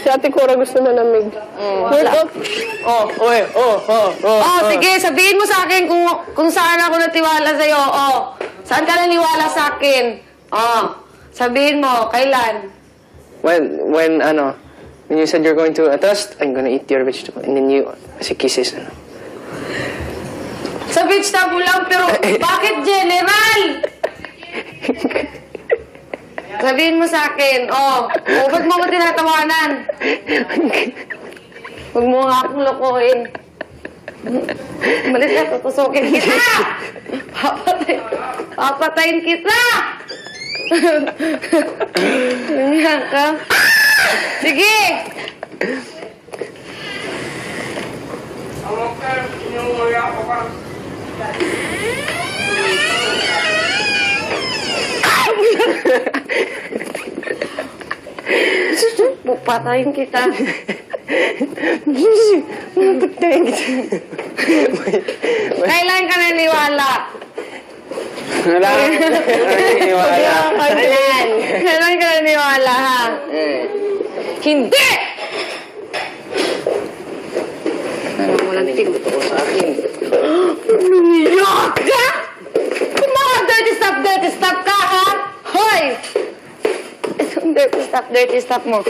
Si Ate Cora gusto malamig. Word up. Sige, sabihin mo sa akin kung saan ako natiwala sa'yo. Saan ka naniwala sa akin? Sabihin mo, kailan? When you said you're going to a toast, I'm gonna eat your vegetable. And then you, kasi kisses, Sa vegetable lang, pero bakit general? Sabihin mo sa akin, ba't mo ko tinatawanan? Huwag mo nga akong lokohin. Malis ka, tutusukin kita! Papatayin kita! Ganyan ka. Sige! Patayin kita. Patayin kita. Kailan ka naniwala? Wala ka naniniwala. Kailan ka naniwala, ha? Hindi! Walang tingin sa akin. Lumiyak ka? Kung mga dirty stuff ka, ha? Hoy! Itong dirty stuff mo.